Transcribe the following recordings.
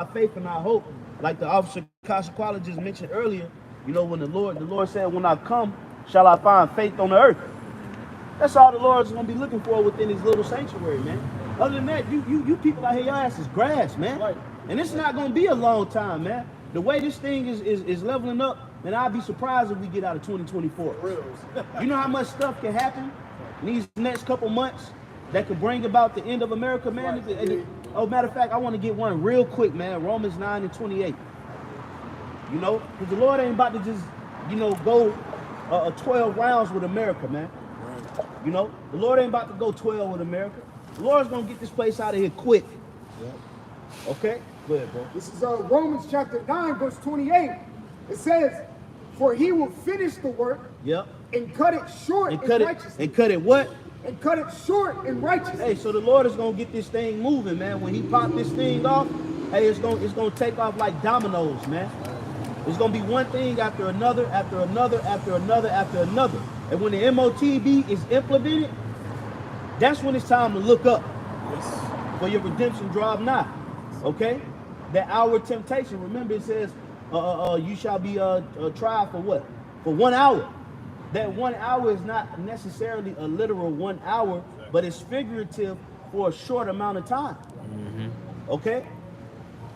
faith and our hope. Like the officer Kasha just mentioned earlier, you know, when the Lord said, when I come, shall I find faith on the earth? That's all the Lord's gonna be looking for within his little sanctuary, man. Other than that, you people out here, your ass is grass, man. Right. And it's not gonna be a long time, man. The way this thing is leveling up, man, I'd be surprised if we get out of 2024. You know how much stuff can happen in these next couple months that could bring about the end of America, man? Right. Oh, matter of fact, I want to get one real quick, man. Romans 9:28. You know, because the Lord ain't about to just, you know, go 12 rounds with America, man. You know, the Lord ain't about to go 12 with America. The Lord's going to get this place out of here quick. Yeah. Okay? Go ahead, bro. This is Romans chapter 9, verse 28. It says, for he will finish the work and cut it short in righteousness. And cut it what? And cut it short in righteousness. Hey, so the Lord is going to get this thing moving, man. When he pop this thing off, hey, it's going to take off like dominoes, man. It's going to be one thing after another, after another, after another, after another. And when the MOTB is implemented, that's when it's time to look up. Yes. For your redemption draw nigh. Okay? That hour of temptation. Remember it says, you shall be tried for what? For 1 hour. That 1 hour is not necessarily a literal 1 hour, but it's figurative for a short amount of time. Mm-hmm. Okay?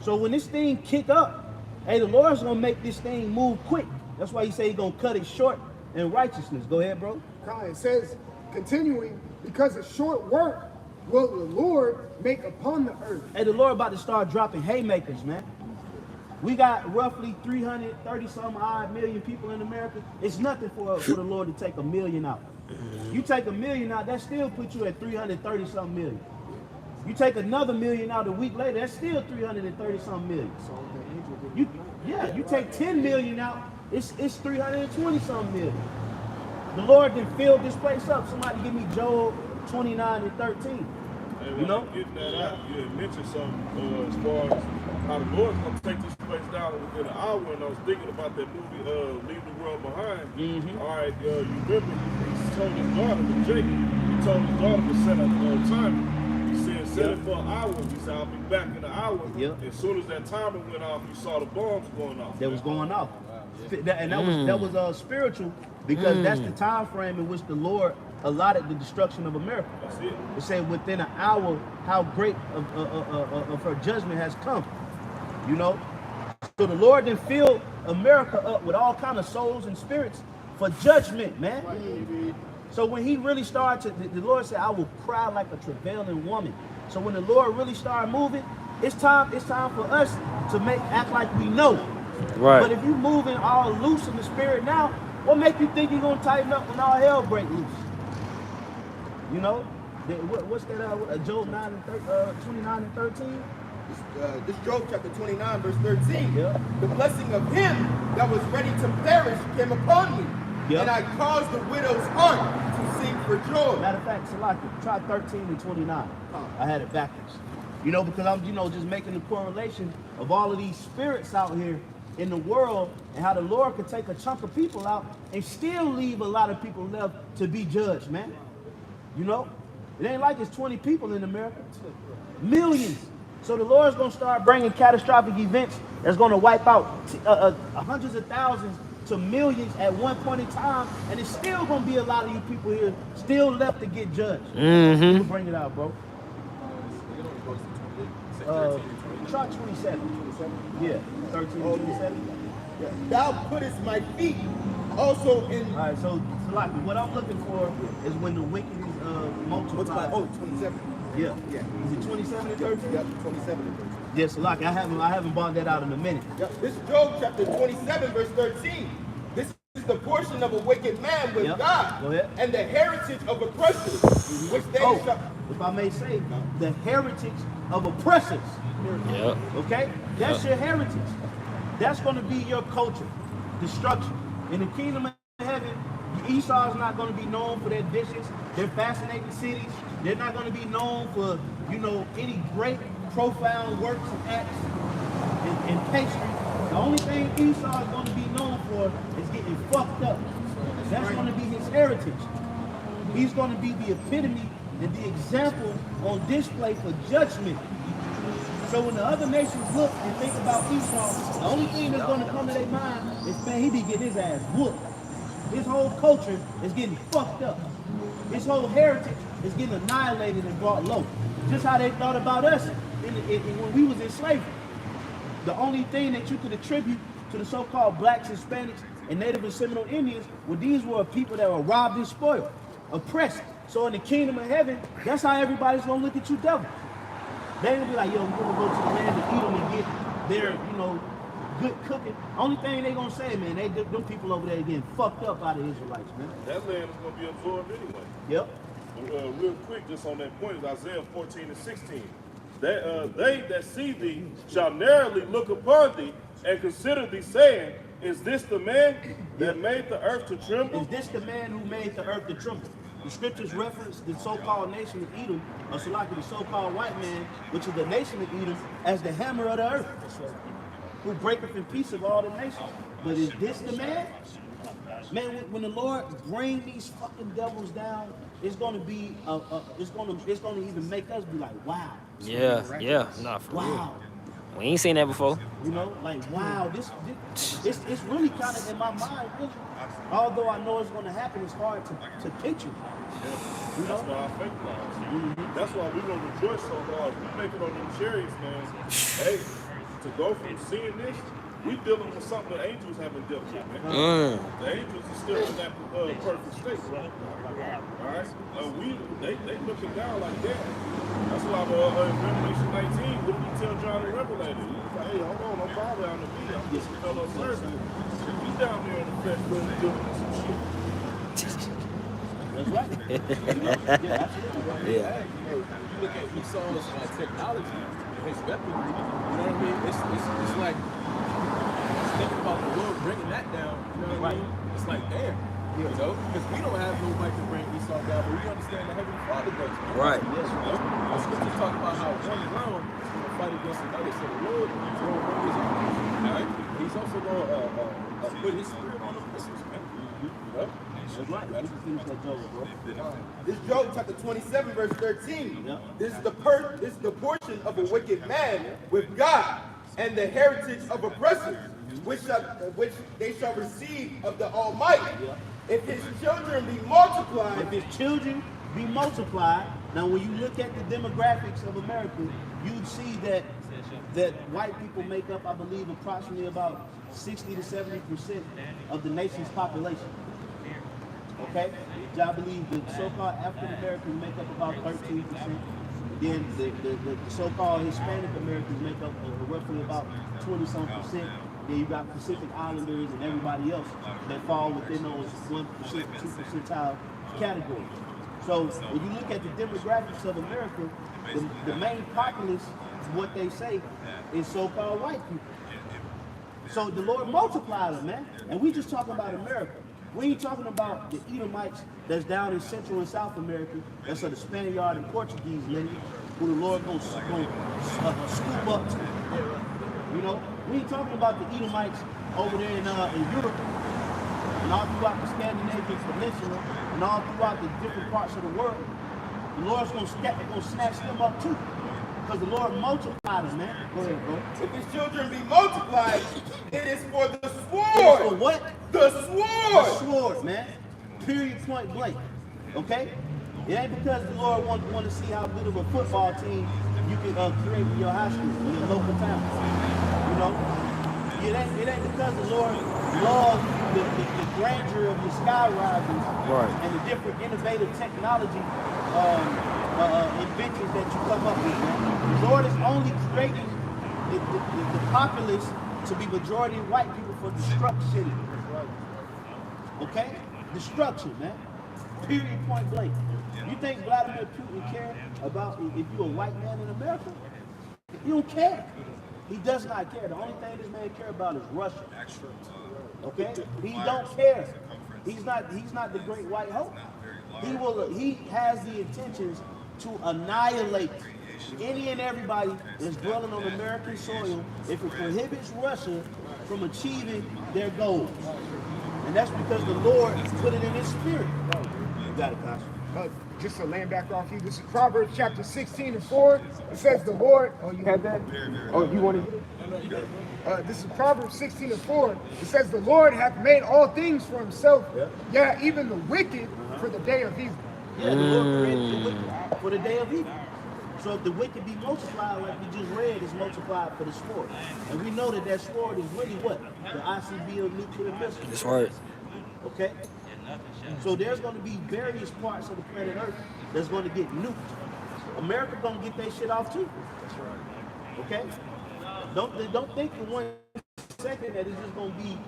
So when this thing kick up, hey, the Lord's going to make this thing move quick. That's why he say he's going to cut it short in righteousness. Go ahead, bro. It says, continuing, because a short work will the Lord make upon the earth. Hey, the Lord about to start dropping haymakers, man. We got roughly 330-some odd million people in America. It's nothing for the Lord to take 1 million out. You take 1 million out, that still puts you at 330-some million. You take another 1 million out a week later, that's still 330-some million. You take 10 million out, it's 320-some million. The Lord then filled this place up. Somebody give me Job 29:13. Hey, you know? Getting that out, you had mentioned something as far as how the Lord's going to take this place down within an hour, and I was thinking about that movie, Leave the World Behind. Mm-hmm. All right, you remember he told his daughter, to Jacob, he told his daughter to set up a timer. He said, set it for an hour. He said, I'll be back in an hour. Yep. As soon as that timer went off, you saw the bombs going off. That was going off. And that was spiritual, because that's the time frame in which the Lord allotted the destruction of America. That's it. It said within an hour how great of her judgment has come. You know? So the Lord then filled America up with all kind of souls and spirits for judgment, man. So when he really started to, the Lord said, I will cry like a travailing woman. So when the Lord really started moving, it's time for us to act like we know. Right. But if you moving all loose in the spirit now, what make you think you're gonna tighten up when all hell break loose? You know, what's that? Job 29:13. This Job chapter 29, verse 13. Yeah. The blessing of him that was ready to perish came upon me, and I caused the widow's heart to sing for joy. Matter of fact, Salaki, try 13 and 29. I had it backwards. You know, because I'm, just making the correlation of all of these spirits out here in the world, and how the Lord could take a chunk of people out and still leave a lot of people left to be judged, man. You know, it ain't like it's 20 people in America, millions. So the Lord's gonna start bringing catastrophic events that's gonna wipe out hundreds of thousands to millions at one point in time, and it's still gonna be a lot of you people here still left to get judged. Mm-hmm. Bring it out, bro. Try 27. Yeah, 13 and 27. Yeah. Thou puttest my feet also in. All right, so Salaki, what I'm looking for is when the wicked is multiplied. Oh, 27. Yeah. Is it 27 and 13? Yep, 27 and 13. Yes, Salaki, I haven't bought that out in a minute. Yep. This is Job chapter 27, verse 13. This is the portion of a wicked man with God. Go ahead. And the heritage of oppressors, which they shall. If I may say, the heritage of oppressors. Yeah. Okay? That's your heritage. That's going to be your culture. Destruction. In the kingdom of heaven, Esau is not going to be known for their dishes, their fascinating cities. They're not going to be known for, any great, profound works and acts and pastry. The only thing Esau is going to be known for is getting fucked up. That's going to be his heritage. He's going to be the epitome and the example on display for judgment. So when the other nations look and think about Esau, the only thing that's going to come to their mind is, man, he be getting his ass whooped. His whole culture is getting fucked up. His whole heritage is getting annihilated and brought low. Just how they thought about us when we was in slavery. The only thing that you could attribute to the so-called blacks, Hispanics, and Native and Seminole Indians were these were people that were robbed and spoiled, oppressed. So in the kingdom of heaven, that's how everybody's gonna look at you, devil. They ain't gonna be like, yo, we're gonna go to the land of Edom and get their, good cooking. Only thing they gonna say, man, them people over there getting fucked up by the Israelites, man. That land is gonna be absorbed anyway. Yep. Real quick, just on that point, is Isaiah 14 and 16. They that see thee shall narrowly look upon thee and consider thee, saying, is this the man that made the earth to tremble? Is this the man who made the earth to tremble? The scriptures reference the so-called nation of Edom, or Salaki, the so-called white man, which is the nation of Edom, as the hammer of the earth, who breaketh in pieces all the nations. But is this the man? Man, when the Lord bring these fucking devils down, it's gonna be, it's gonna even make us be like, wow. Yeah, nah, for real. We ain't seen that before. Like, wow, it's really kind of in my mind. Although I know it's going to happen, it's hard to picture. That's why I fake lives. That's why we're going to rejoice so hard. We make it on them chariots, man. Hey, to go from seeing this, we dealing with something that angels haven't dealt with, man. The angels are still in that perfect state, right? All right? They looking down like that. That's why in Revelation 19, what did he tell John the Revelator? He was like, hey, hold on, I'm bow down to me. I'm just a fellow servant. We down there in the flesh doing some shit. That's right. Yeah. You look at Esau's technology, his weaponry, you know what I mean? It's like, thinking about the Lord bringing that down, you know what I mean? It's like, damn. Because we don't have nobody to bring Esau down, but we understand the Heavenly Father does. Right. Yes, the scriptures talk about how one ground is going to fight against another. So the Lord is going to bring his army. Right? He's also going to put his spirit on the missiles, man. That's right. Let's finish that Job, bro. This Job chapter 27, verse 13. Yeah. This is the portion of a wicked man with God, and the heritage of oppressors, which they shall receive of the Almighty. Yeah. If his children be multiplied. If his children be multiplied, now when you look at the demographics of America, you'd see that white people make up, I believe, approximately about 60 to 70% of the nation's population. Okay? I believe the so-called African Americans make up about 13%. Then the so-called Hispanic Americans make up roughly about 20-some%. Then you got Pacific Islanders and everybody else that fall within those 1%, 2% categories. So when you look at the demographics of America, the main populace, what they say, is so-called white people. So the Lord multiplied them, man. And we just talking about America. We ain't talking about the Edomites that's down in Central and South America, that's of the Spaniard and Portuguese lineage, who the Lord gonna scoop up to. We ain't talking about the Edomites over there in Europe and all throughout the Scandinavian Peninsula and all throughout the different parts of the world. The Lord's gonna snatch them up too. Because the Lord multiplied them, man. Go ahead, bro. If his children be multiplied, it is for the sword. It is for what? The sword. The sword, man. Period, point blank. Okay? It ain't because the Lord want to see how good of a football team you can create in your high school, in your local town. It ain't because the Lord loves the grandeur of your sky risers and the different innovative technology inventions that you come up with, man. The Lord is only creating the populace to be majority white people for destruction. Okay? Destruction, man. Period, point blank. You think Vladimir Putin care about if you're a white man in America? He don't care. He does not care. The only thing this man care about is Russia. Okay? He don't care. He's not the great white hope. He has the intentions to annihilate any and everybody that's dwelling on American soil if it prohibits Russia from achieving their goals. And that's because the Lord put it in his spirit. You got it, Pastor. Just to land back off you, this is Proverbs chapter 16 and 4. It says the Lord, oh, you had that? Oh, you want to? This is Proverbs 16 and 4. It says the Lord hath made all things for himself, yeah, even the wicked for the day of evil. Yeah, the Lord created the wicked for the day of evil. So if the wicked be multiplied, like we just read, is multiplied for the sword. And we know that sword is really what? The ICBM nuclear missile. That's right. Okay? So there's going to be various parts of the planet Earth that's going to get nuked. America going to get their shit off too. Okay? Don't think for 1 second that it's just going to be,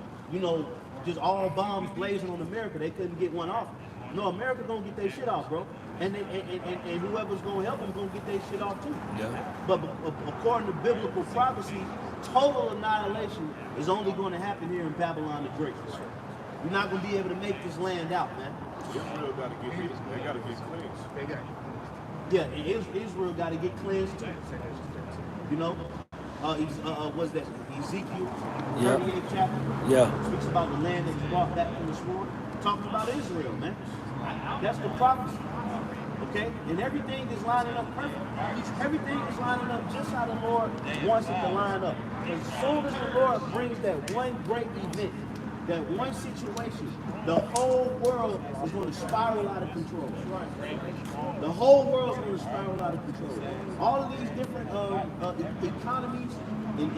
just all bombs blazing on America. They couldn't get one off. No, America going to get their shit off, bro. And whoever's going to help them going to get their shit off too. Yeah. But according to biblical prophecy, total annihilation is only going to happen here in Babylon the Great. You're not going to be able to make this land out, man. Israel got to get they got to get cleansed. Yeah, Israel got to get cleansed too. What's that? Ezekiel 38 chapter. Yeah. Speaks about the land that's brought back from the sword. Talking about Israel, man. That's the prophecy. Okay? And everything is lining up perfect. Everything is lining up just how the Lord wants it to line up. As soon as the Lord brings that one great event, that one situation, the whole world is going to spiral out of control. The whole world is going to spiral out of control. All of these different economies and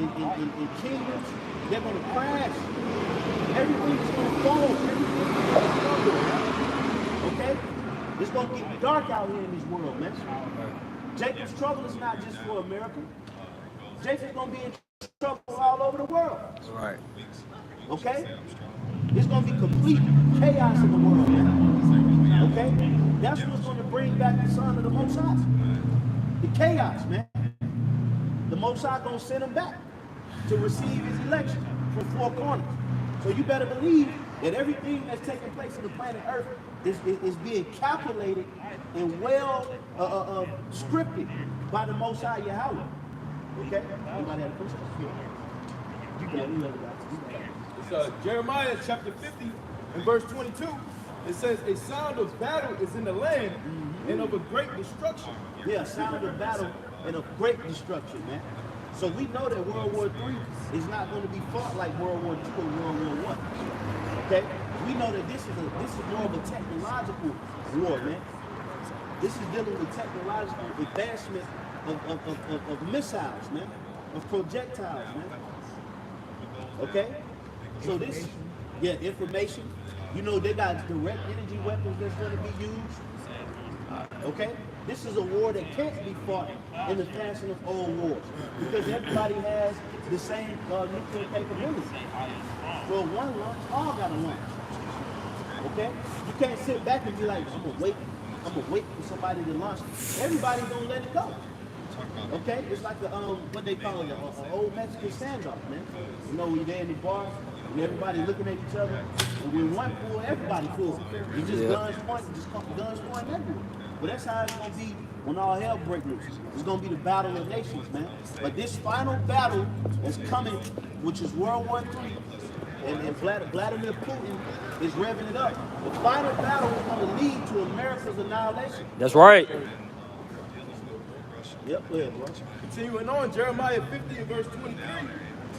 kingdoms, they're going to crash. Everything is going to fall. Everything is going to crumble. Okay? It's going to get dark out here in this world, man. Jacob's trouble is not just for America. Jacob's going to be in trouble all over the world. That's right. Okay? It's going to be complete chaos in the world, man. Okay? That's what's going to bring back the son of the Most High. The chaos, man. The Most High going to send him back to receive his election from four corners. So you better believe that everything that's taking place on the planet Earth is being calculated and well scripted by the Most High Yahweh. Okay? Anybody have a question? It's Jeremiah chapter 50 and verse 22. It says, a sound of battle is in the land and of a great destruction. Yeah, sound of battle and of great destruction, man. So we know that World War III is not going to be fought like World War II and World War I. Okay? We know that this is more of a technological war, man. This is dealing with technological advancement of missiles, man, of projectiles, man. Okay? So this, information. They got direct energy weapons that's going to be used. Okay? This is a war that can't be fought in the fashion of old wars because everybody has the same nuclear capability. So one launch, all got to launch. Okay? You can't sit back and be like, I'm gonna wait for somebody to launch. Everybody's gonna let it go. Okay? It's like the what they call it, an old Mexican standoff, man. When they're in the bar and everybody looking at each other, and when one pull, everybody pulls. It's just guns pointing everywhere. But that's how it's gonna be when all hell breaks loose. It's gonna be the battle of nations, man. But this final battle is coming, which is World War III. And Vladimir Putin is revving it up. The final battle is going to lead to America's annihilation. That's right. Yep, go ahead, bro. Continuing on, Jeremiah 50 and verse 23.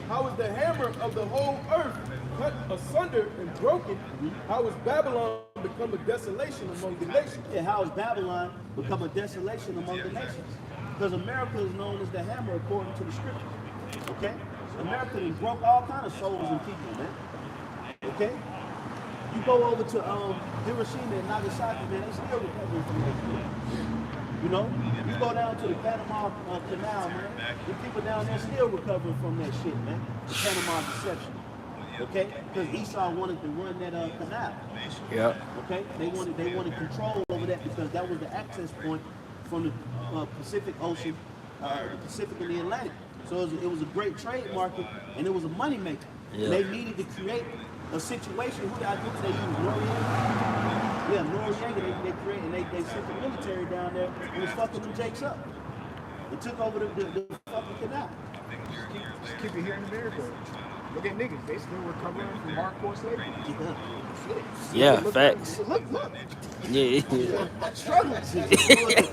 How is the hammer of the whole earth cut asunder and broken? How is Babylon become a desolation among the nations? Yeah, how is Babylon become a desolation among the nations? Because America is known as the hammer according to the scripture. Okay? America broke all kind of souls and people, man. Okay? You go over to Hiroshima and Nagasaki, man, they still recovering from that shit. You go down to the Panama Canal, man. The people down there still recovering from that shit, man. The Panama deception. Okay? Because Esau wanted to run that canal. Yeah. Okay? They wanted control over that because that was the access point from the Pacific Ocean, the Pacific and the Atlantic. So it was a great trade market, and it was a money maker. Yeah. And they needed to create a situation. Who did they use? Noriega? Yeah, Noriega. They created, and they sent the military down there and was fucking them jakes up. They took over the fucking canal. Just keep it here in America. Look at niggas. They still recovering from hardcore slavery. Yeah, facts. Look. Yeah, Struggling.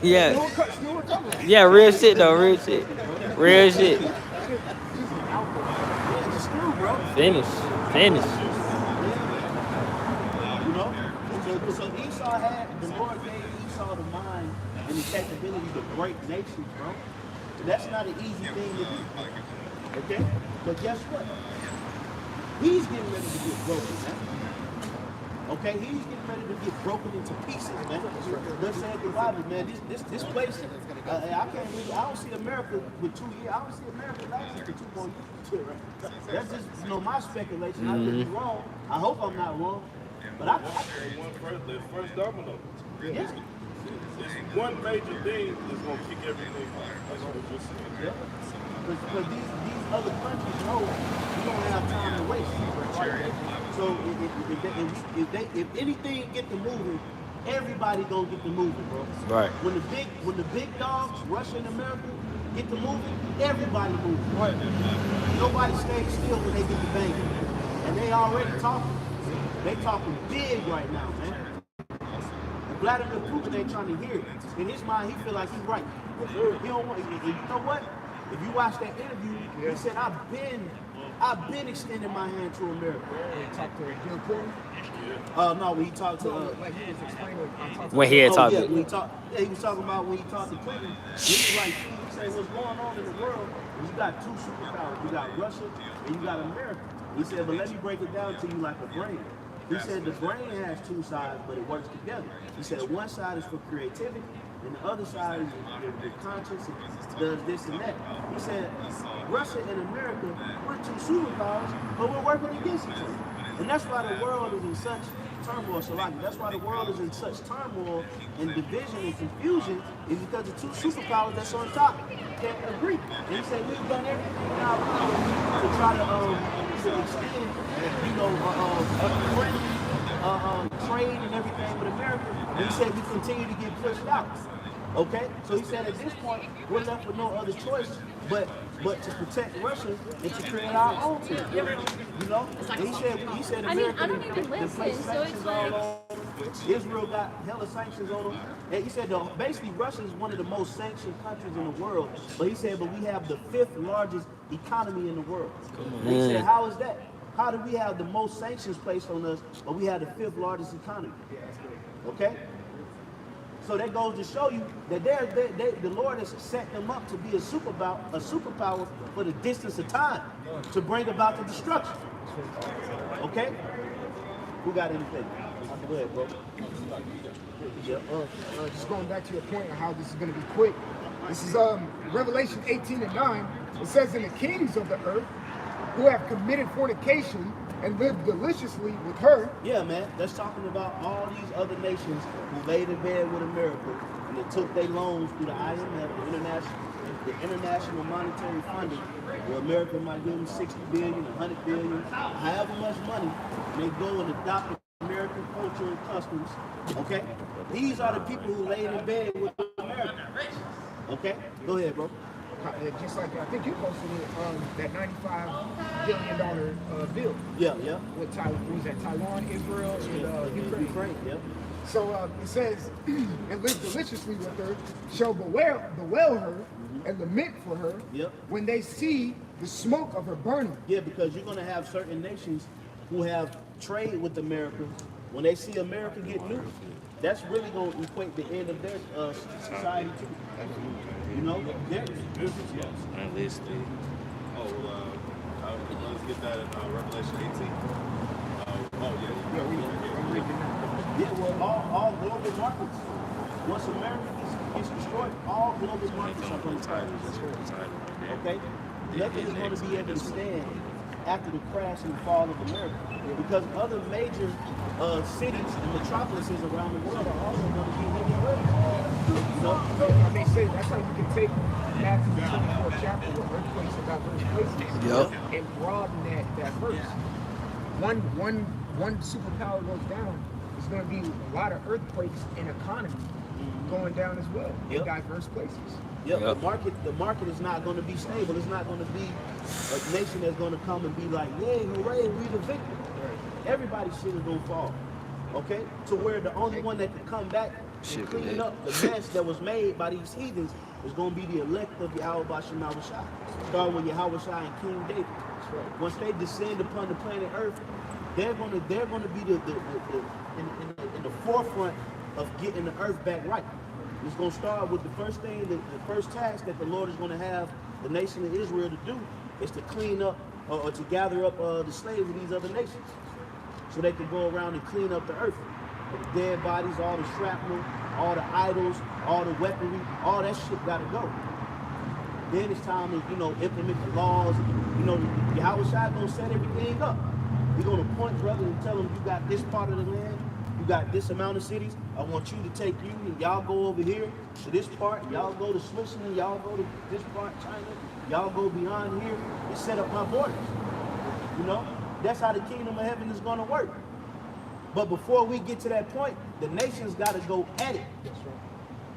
yeah, Still recovering. yeah. Real shit though. Real shit. Real shit. He's an outlaw. Yeah, it's true, bro. Finish. Finish. You know? So Esau had, the Lord gave Esau the mind and the capability to break nations, bro. That's not an easy thing to do. Okay? But guess what? He's getting ready to get broken, man. Okay? He's getting ready to get broken into pieces, man. Thus said the Bible, man. This place, I can't really, I don't see America with 2 years. I don't see America lasting for 2 more years. That's just, my speculation. I could be wrong. I hope I'm not wrong. But The first domino. yeah. It's one major thing that's gonna kick everything off. That's what we're just saying. Yeah. Because these other countries know we don't have time to waste. So if anything get to moving, everybody gonna get to moving, bro. Right. When the big dogs, Russia and America, get to moving, everybody moving. Right. Nobody stays still when they get to banging. And they already talking. They talking big right now, man. And Vladimir Putin ain't trying to hear it. In his mind, he feel like he's right. He don't want. And you know what? If you watch that interview, he said, "I've been extending my hand to America." Talk to Bill Clinton. No, when he talked to. Like he was explaining. When he had talked. Yeah, when he talked. Yeah, he was talking about when he talked to Clinton. He was like, he said, "What's going on in the world? You got 2 superpowers. You got Russia and you got America." He said, "But let me break it down to you like a brain." He said the brain has 2 sides, but it works together. He said one side is for creativity, and the other side is the conscience and does this and that. He said Russia and America, we're 2 superpowers, but we're working against each other. And that's why the world is in such turmoil, Salaki. That's why the world is in such turmoil and division and confusion, is because the 2 superpowers that's on top can't agree. And he said we've done everything in our power to try to extend, friendly trade and everything with America. And he said we continue to get pushed out. Okay? So he said at this point, we're left with no other choice but to protect Russia and to create our own team. You know? And he said America, I don't even they place listen, so sanctions it's all like... over. Israel got hella sanctions on them. And he said basically Russia is one of the most sanctioned countries in the world. But he said, but we have the 5th largest economy in the world. And he said, how is that? How do we have the most sanctions placed on us, but we have the 5th largest economy? Okay? So that goes to show you that the Lord has set them up to be a superpower for the distance of time to bring about the destruction. Okay? Who got anything? Go ahead, bro. Yeah. Just going back to your point on how this is going to be quick. This is Revelation 18:9. It says, "And the kings of the earth who have committed fornication and lived deliciously with her." Yeah, man. That's talking about all these other nations who laid in bed with America and they took their loans through the IMF, the International Monetary Funding, where America might give them 60 billion, 100 billion, however much money, and they go and adopt American culture and customs. Okay? These are the people who laid in bed with America. Okay? Go ahead, bro. Just like I think you posted it, that $95 billion bill. Yeah. With Taiwan, Israel, and Ukraine. Yeah. So it says, "And live deliciously with her, shall bewail her, and lament for her, when they see the smoke of her burning." Yeah, because you're going to have certain nations who have trade with America. When they see America get nuked, that's really going to equate the end of their society too. You know, Let's get that in Revelation 18. Yeah, well, all global markets. Once America gets destroyed, all global markets are going to turn. Okay? Nothing is going to be able to stand after the crash and the fall of America. Because other major cities and metropolises around the world are also going to be hit away. You know? So I may say that's how you can take Matthew 24 chapter where earthquakes about those places and broaden that verse. One superpower goes down, there's going to be a lot of earthquakes in economy going down as well in diverse places. The market is not going to be stable. It's not going to be a nation that's going to come and be like, yay, hooray, we the victor. Everybody's shit is going to fall. Okay? To where the only one that can come back and clean up the mess that was made by these heathens is going to be the elect of Yahweh Bashem Yahushua. Starting with Yahweh and King David. Once they descend upon the planet Earth, they're going to be in the forefront of getting the earth back right. It's going to start with the first thing, the first task that the Lord is going to have the nation of Israel to do is to clean up or to gather up the slaves of these other nations, so they can go around and clean up the earth. The dead bodies, all the shrapnel, all the idols, all the weaponry, all that shit got to go. Then it's time to, implement the laws. Yahweh Shai gonna set everything up. He's gonna point brothers and tell them, you got this part of the land, you got this amount of cities. I want you to take you and y'all go over here to this part. Y'all go to Switzerland. Y'all go to this part, China. Y'all go beyond here and set up my borders. That's how the kingdom of heaven is gonna work. But before we get to that point, the nations got to go at it.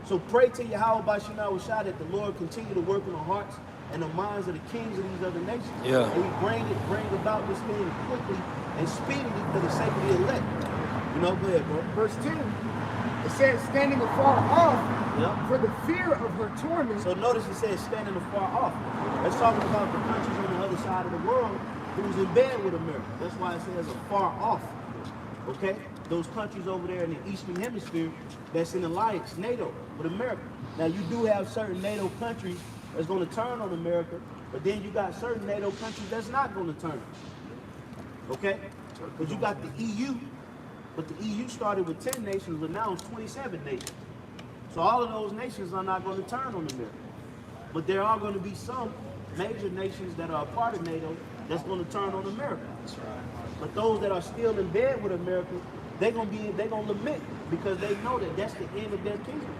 So pray to Yahweh Bashem Yahushua that the Lord continue to work in the hearts and the minds of the kings of these other nations. Yeah. And we bring about this thing quickly and speedily for the sake of the elect. Go ahead, bro. Verse 10, it says, standing afar off for the fear of her torment. So notice it says standing afar off. That's talking about the countries on the other side of the world who's in bed with America. That's why it says afar off. Okay? Those countries over there in the Eastern Hemisphere that's in alliance, NATO, with America. Now, you do have certain NATO countries that's going to turn on America, but then you got certain NATO countries that's not going to turn. Okay? Because you got the EU, but the EU started with 10 nations, but now it's 27 nations. So all of those nations are not going to turn on America. But there are going to be some major nations that are a part of NATO that's going to turn on America. But those that are still in bed with America, they're gonna lament because they know that that's the end of their kingdom.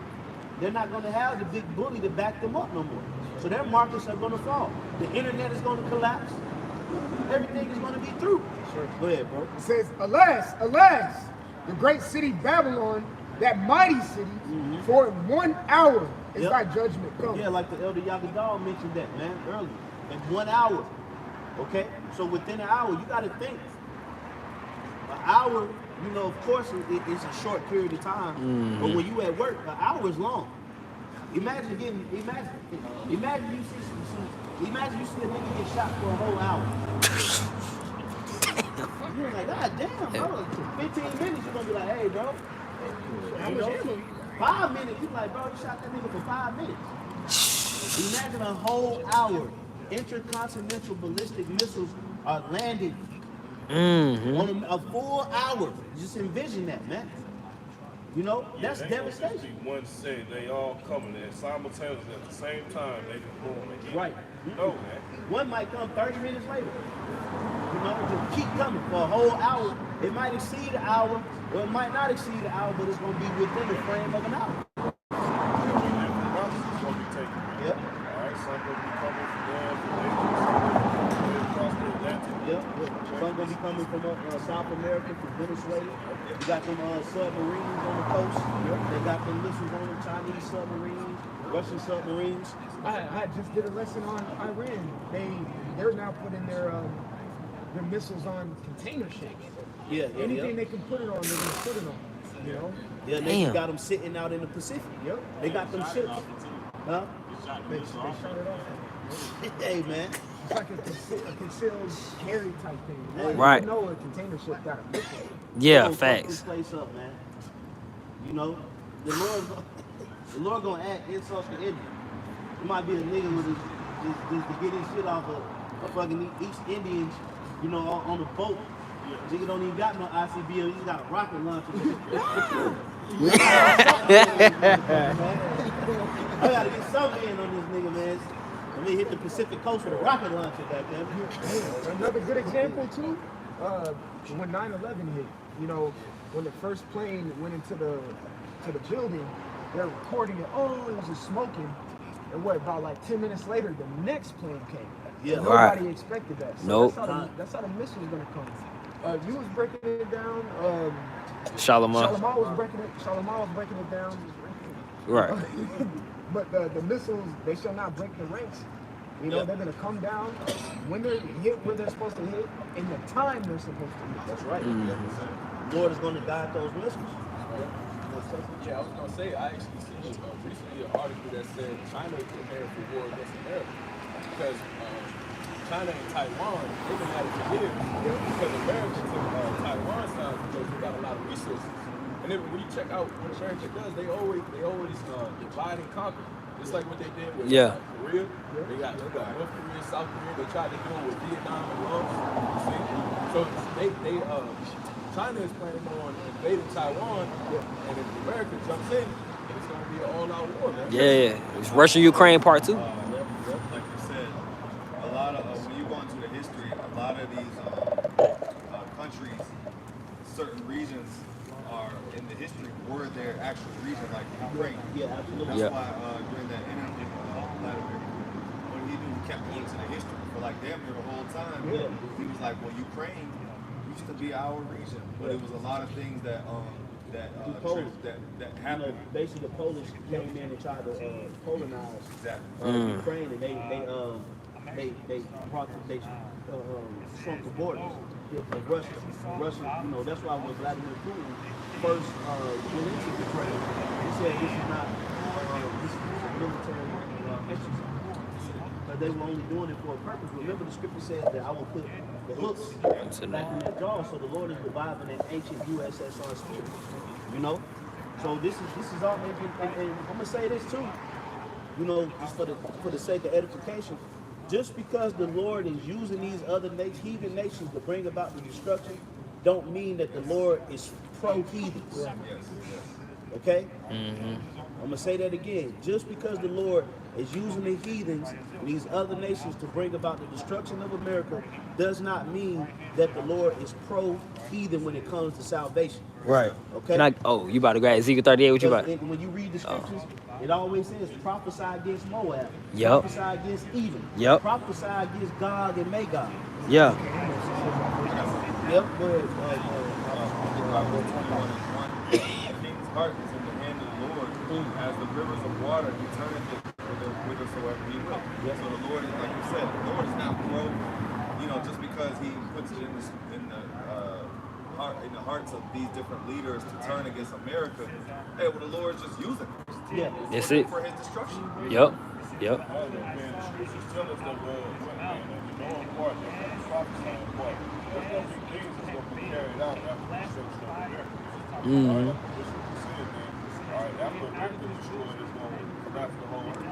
They're not gonna have the big bully to back them up no more. So their markets are gonna fall. The internet is gonna collapse. Everything is gonna be through. Sure. Go ahead, bro. It says, alas, alas, the great city Babylon, that mighty city, for in 1 hour is thy judgment come. Yeah, like the Elder Yagadal mentioned that, man, earlier. In 1 hour. Okay? So within an hour, you gotta think. An hour, of course, it's a short period of time. But when you at work, an hour is long. Imagine you see a nigga get shot for a whole hour. You're like, God damn, bro. 15 minutes, you're gonna be like, hey, bro. 5 minutes, you're like, bro, you shot that nigga for 5 minutes. Imagine a whole hour. Intercontinental ballistic missiles are landing. On a full hour. Just envision that, man. That's devastation. One say they all coming in simultaneously at the same time. They can boom again. Right. No, man. One might come 30 minutes later. Just keep coming for a whole hour. It might exceed an hour, or it might not exceed an hour, but it's going to be within the frame of an hour. Yep. Yep. All right, some going to be coming from there, across the Atlantic. Yep. Some going to be coming from South America, from Venezuela. You got them submarines on the coast. They got them missiles on them, Chinese submarines, Russian submarines. I just did a lesson on Iran. They're now putting their missiles on container ships. Yeah. Anything they can put it on, they're going to put it on. Yeah, they got them sitting out in the Pacific. Yep. They got them ships. Huh? They shut it off. Hey, man. It's like a concealed carry type thing. Right. You know a container ship got a missile. Yeah, Fuck facts. this place up, man. The Lord gonna add insults to injury. It might be a nigga with just to get his shit off of fucking East Indians, on the boat. Nigga don't even got no ICBM, he's got a rocket launcher. I gotta get something in on this nigga, man. Let me hit the Pacific coast with a rocket launcher back there. Another good example too, when 9/11 hit, when the first plane went into the building, they're recording it. Oh, it was just smoking. And about like 10 minutes later, the next plane came. Yeah. And nobody expected that. So Nope. That's how the missile was gonna come. You was breaking it down. Shalimar. Shalimar was breaking it down. Right. But the missiles, they shall not break the ranks You know, they're going to come down when they're hit where they're supposed to hit, in the time they're supposed to hit. That's right. The Lord is going to guide those missiles. Yeah, I was gonna say I actually seen recently an article that said China is preparing for war against America because China and Taiwan they've been at it for years because America took Taiwan's side because we got a lot of resources. And then when you check out what America does, they always divide and conquer. Just like what they did with Korea. They got North Korea, South Korea. They tried to do it with Vietnam and Laos. See? So China is planning on invading Taiwan, and if America jumps in, it's going to be an all-out war, man. Yeah, it's Russia-Ukraine part 2. Like you said, a lot of when you go into the history, a lot of these countries, certain regions are in the history were their actual region, like Ukraine. Yeah, absolutely. That's why during that interview, Vladimir, when he kept going to the history for like damn near the whole time, he was like, well, Ukraine used to be our region, but it was a lot of things that happened. You know, basically the Polish came in and tried to colonize Ukraine, and they shrunk the borders of Russia. Russia, you know, that's why when Vladimir Putin first went into Ukraine, he said this is not this is a military exercise. But they were only doing it for a purpose. Remember, the scripture says that I will put the hooks back in their jaws. So the Lord is reviving that ancient USSR spirit. You know, so this is all. And I'm gonna say this too. You know, just for the sake of edification, just because the Lord is using these other heathen nations to bring about the destruction, don't mean that the Lord is pro-heathens. Okay? I'm going to say that again. Just because the Lord is using the heathens and these other nations to bring about the destruction of America does not mean that the Lord is pro-heathen when it comes to salvation. Right. Okay? You about to grab Ezekiel 38? What you about? When you read the scriptures, it always says prophesy against Moab. Yep. Prophesy against Edom. Yep. Prophesy against Gog and Magog. Yeah. Yep. Go ahead. The king's heart is in the hand of the Lord. As the rivers of water, he turneth it whithersoever he will. So the Lord is, like you said, the Lord is not pro, just because he puts it in the hearts of these different leaders to turn against America. Hey, well, the Lord's just using it. Yeah. That's it. For his destruction. Yep. Man, the scriptures tell us that the knowing part, the prophesying part, there's going to be things that's going to be carried out after the destruction of America. All right, that's what you said, man. All right, after America is destroyed, it's going to come after the whole earth.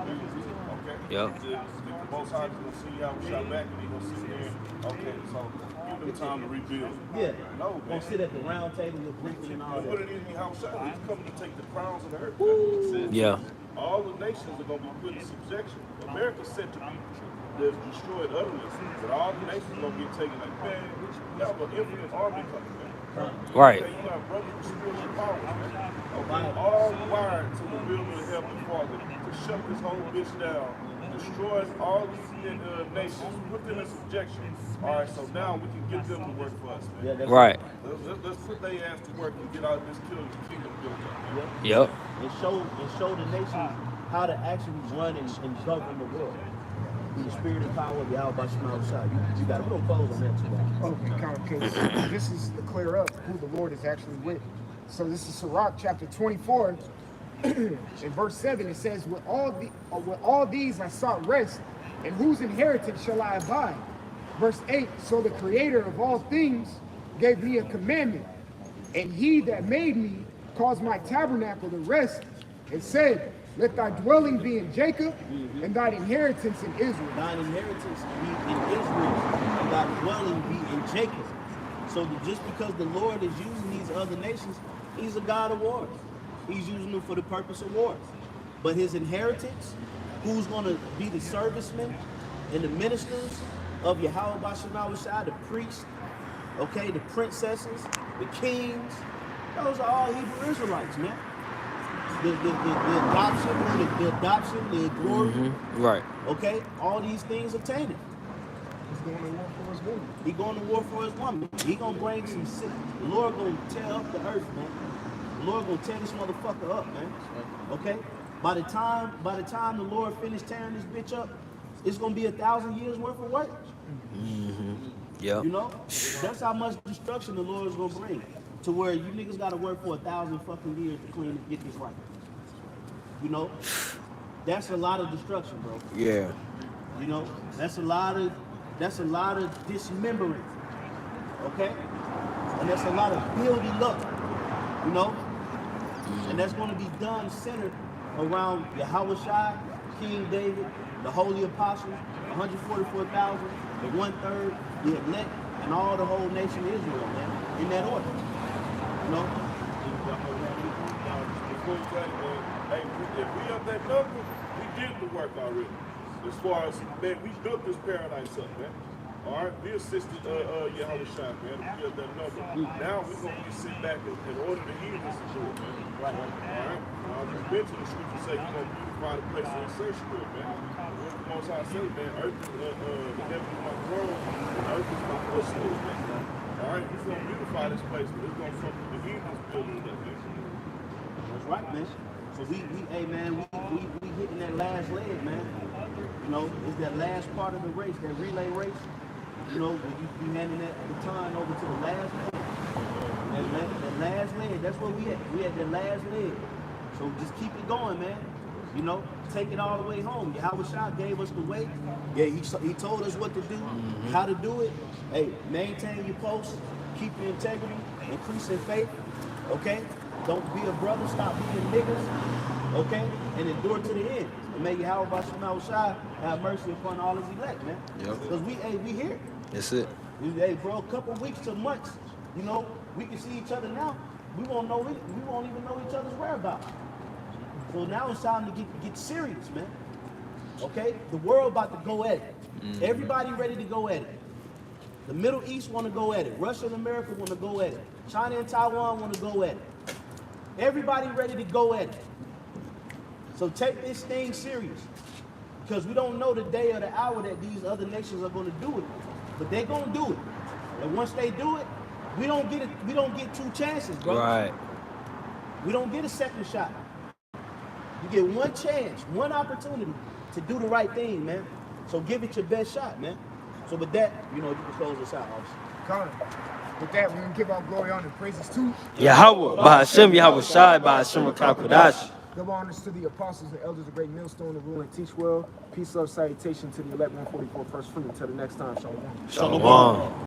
Okay? Yep. The Most High is going to see how we shot back, and he's going to sit there. Okay, so give them time to rebuild. Yeah. No, man. Gonna sit at the round table with drinking and all What that. it is, how shot. He's coming to take the crowns of the earth. That's what it says. Yeah. All the nations are going to be put in subjection. America's said to be destroyed utterly, but all the nations are going to get taken like, man, you have an infinite army coming back. Right. Okay, you got brothers with spiritual powers, man. Okay, all wired to the will of the Heavenly Father to shut this whole bitch down, destroy all these nations, put them in subjection. All right, so now we can get them to work for us, man. Yeah, that's Right. Let's put their ass to work and get out of this kingdom building. Man. Yep. And show the nations how to actually run and govern the world. In the spirit and power of Yahweh Shema Shai. You got to close on that too. Okay, this is to clear up who the Lord is actually with. So this is Sirach chapter 24, in verse 7. It says, with all these I sought rest, and whose inheritance shall I abide? Verse 8, so the creator of all things gave me a commandment, and he that made me caused my tabernacle to rest, and said, let thy dwelling be in Jacob, and thine inheritance in Israel. Thine inheritance be in Israel, and thy dwelling be in Jacob. So just because the Lord is using these other nations, he's a God of wars. He's using them for the purpose of wars. But his inheritance, who's going to be the servicemen and the ministers of Yahweh Shema Shai, the priests, okay, the princesses, the kings, those are all Hebrew Israelites, man. The adoption, the glory. Right. Okay, all these things obtain it. He's going to war for his woman. He going to war for his woman. He gonna bring some sick. The Lord gonna tear up the earth, man. The Lord gonna tear this motherfucker up, man. Okay. By the time the Lord finished tearing this bitch up, it's gonna be 1,000 years worth of work. Yeah. You know, that's how much destruction the Lord is gonna bring, to where you niggas gotta work for 1,000 fucking years to clean get this right. You know, that's a lot of destruction, bro. Yeah. You know, that's a lot of dismembering. Okay, and that's a lot of building up. You know, and that's going to be done centered around Yahushua, King David, the holy apostles, 144,000, the 1/3, the elect, and all the whole nation of Israel, man, in that order. You know? Before you say, man, hey, if we up that number, we did the work already. As far as, man, we built this paradise up, man. All right, we assisted Yahushua, man, to build that number. Now we're going to sit back and order the heathens to do it, man. All right? Just mention the scripture say you're going to beautify the place of sanctuary, man. What the Most High say, man, earth is, the heaven is my throne, and earth is my footstool, man. All right, he's going to beautify this place, but it's going to come through the heathens building it up, man. That's right, man. So hey, man, we hitting that last leg, man. You know, it's that last part of the race, that relay race. You know, when you handing that baton over to the last leg. That last leg, that's where we at. We at the last leg. So just keep it going, man. You know, take it all the way home. Yahushua gave us the way. Yeah, he told us what to do, how to do it. Hey, maintain your post, keep your integrity, increase in faith. Okay? Don't be a brother, stop being niggas. Okay? And endure to the end. And may Yahushua have mercy upon all his elect, man. Yep. Because we here. That's it. Hey, bro, a couple weeks to months, you know, we can see each other now. We won't even know each other's whereabouts. So now it's time to get serious, man. Okay? The world about to go at it. Everybody ready to go at it. The Middle East want to go at it. Russia and America want to go at it. China and Taiwan want to go at it. Everybody ready to go at it. So take this thing serious. Because we don't know the day or the hour that these other nations are going to do it. But they're going to do it. And once they do it, we don't get two chances, bro. Right. We don't get a second shot. You get one chance, one opportunity to do the right thing, man. So give it your best shot, man. So with that, you know, you can close this out, officer. Con. With that, we're going to give our glory, honor, and praises to Yahweh, Bahashem, Yahweh Shai, Bahashem, Kakodash. Double honors to the apostles and elders, the great millstone of rule and teach well. Peace, love, salutation to the elect 144 first fruit. Until the next time, shalom. Shalom.